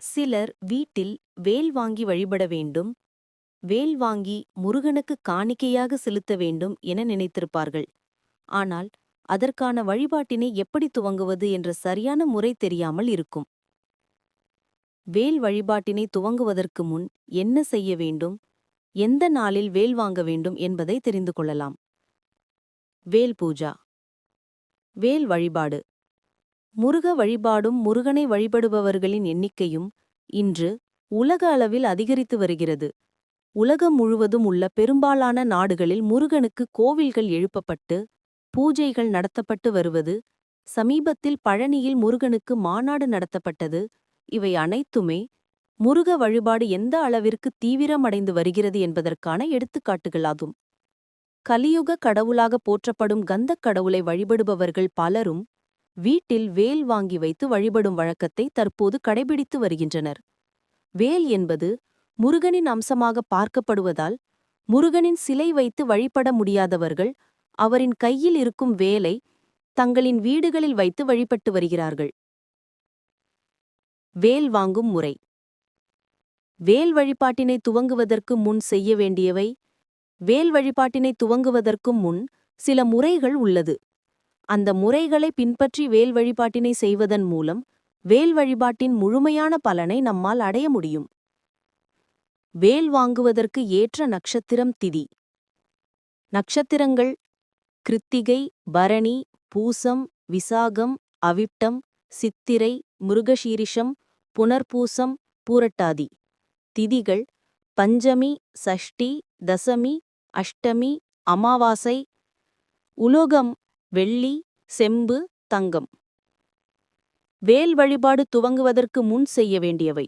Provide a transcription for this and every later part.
சிலர் வீட்டில் வேல் வாங்கி வழிபட வேண்டும், வேல் வாங்கி முருகனுக்கு காணிக்கையாக செலுத்த வேண்டும் என நினைத்திருப்பார்கள். ஆனால் அதற்கான வழிபாட்டினை எப்படி துவங்குவது என்ற சரியான முறை தெரியாமல் இருக்கும். வேல் வழிபாட்டினை துவங்குவதற்கு முன் என்ன செய்ய வேண்டும், எந்த நாளில் வேல் வாங்க வேண்டும் என்பதை தெரிந்து கொள்ளலாம். வேல் பூஜா. வேல் வழிபாடு. முருக வழிபாடும் முருகனை வழிபடுபவர்களின் எண்ணிக்கையும் இன்று உலக அளவில் அதிகரித்து வருகிறது. உலகம் முழுவதும் உள்ள பெரும்பாலான நாடுகளில் முருகனுக்கு கோவில்கள் எழுப்பப்பட்டு பூஜைகள் நடத்தப்பட்டு வருவது, சமீபத்தில் பழனியில் முருகனுக்கு மாநாடு நடத்தப்பட்டது, இவை அனைத்துமே முருக வழிபாடு எந்த அளவிற்கு தீவிரமடைந்து வருகிறது என்பதற்கான எடுத்துக்காட்டுகளாகும். கலியுக கடவுளாக போற்றப்படும் கந்தக் கடவுளை வழிபடுபவர்கள் பலரும் வீட்டில் வேல் வாங்கி வைத்து வழிபடும் வழக்கத்தை தற்போது கடைபிடித்து வருகின்றனர். வேல் என்பது முருகனின் அம்சமாக பார்க்கப்படுவதால், முருகனின் சிலை வைத்து வழிபட முடியாதவர்கள் அவரின் கையில் இருக்கும் வேலை தங்களின் வீடுகளில் வைத்து வழிபட்டு வருகிறார்கள். வேல் வாங்கும் முறை. வேல் வழிபாட்டினை துவங்குவதற்கு முன் செய்ய வேண்டியவை. வேல் வழிபாட்டினை துவங்குவதற்கு முன் சில முறைகள் உள்ளது. அந்த முறைகளை பின்பற்றி வேல் வழிபாட்டினை செய்வதன் மூலம் வேல் வழிபாட்டின் முழுமையான பலனை நம்மால் அடைய முடியும். வேல் வாங்குவதற்கு ஏற்ற நட்சத்திரம், திதி. நட்சத்திரங்கள் கிருத்திகை, பரணி, பூசம், விசாகம், அவிட்டம், சித்திரை, மிருகசீரிஷம், புனர்பூசம், பூரட்டாதி. திதிகள் பஞ்சமி, சஷ்டி, தசமி, அஷ்டமி, அமாவாசை. உலோகம் வெள்ளி, செம்பு, தங்கம். வேல் வழிபாடு துவங்குவதற்கு முன் செய்ய வேண்டியவை.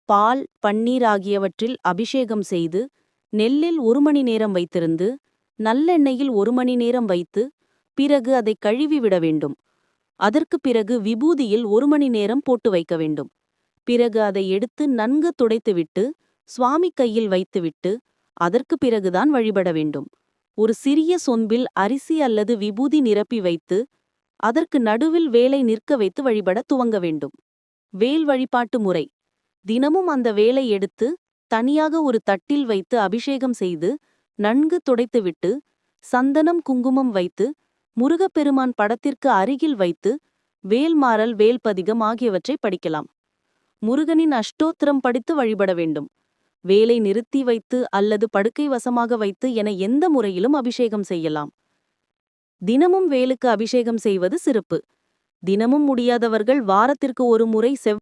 பால், பன்னீர் ஆகியவற்றில் அபிஷேகம் செய்து நெல்லில் 1 மணி நேரம் வைத்திருந்து நல்லெண்ணெயில் 1 மணி நேரம் வைத்து பிறகு அதை கழுவி விட வேண்டும். அதற்கு பிறகு விபூதியில் 1 மணி நேரம் போட்டு வைக்க வேண்டும். பிறகு அதை எடுத்து நன்கு துடைத்துவிட்டு சுவாமி கையில் வைத்துவிட்டு அதற்கு பிறகுதான் வழிபட வேண்டும். ஒரு சிறிய சொம்பில் அரிசி அல்லது விபூதி நிரப்பி வைத்து அதற்கு நடுவில் வேலை நிற்க வைத்து வழிபட துவங்க வேண்டும். வேல் வழிபாட்டு முறை. தினமும் அந்த வேலை எடுத்து தனியாக ஒரு தட்டில் வைத்து அபிஷேகம் செய்து நன்கு துடைத்துவிட்டு சந்தனம், குங்குமம் வைத்து முருகப்பெருமான் படத்திற்கு அருகில் வைத்து வேல்மாறல், வேல்பதிகம் ஆகியவற்றை படிக்கலாம். முருகனின் அஷ்டோத்திரம் படித்து வழிபட வேண்டும். வேலை நிறுத்தி வைத்து அல்லது படுக்கை வசமாக வைத்து என எந்த முறையிலும் அபிஷேகம் செய்யலாம். தினமும் வேலுக்கு அபிஷேகம் செய்வது சிறப்பு. தினமும் முடியாதவர்கள் வாரத்திற்கு ஒரு முறை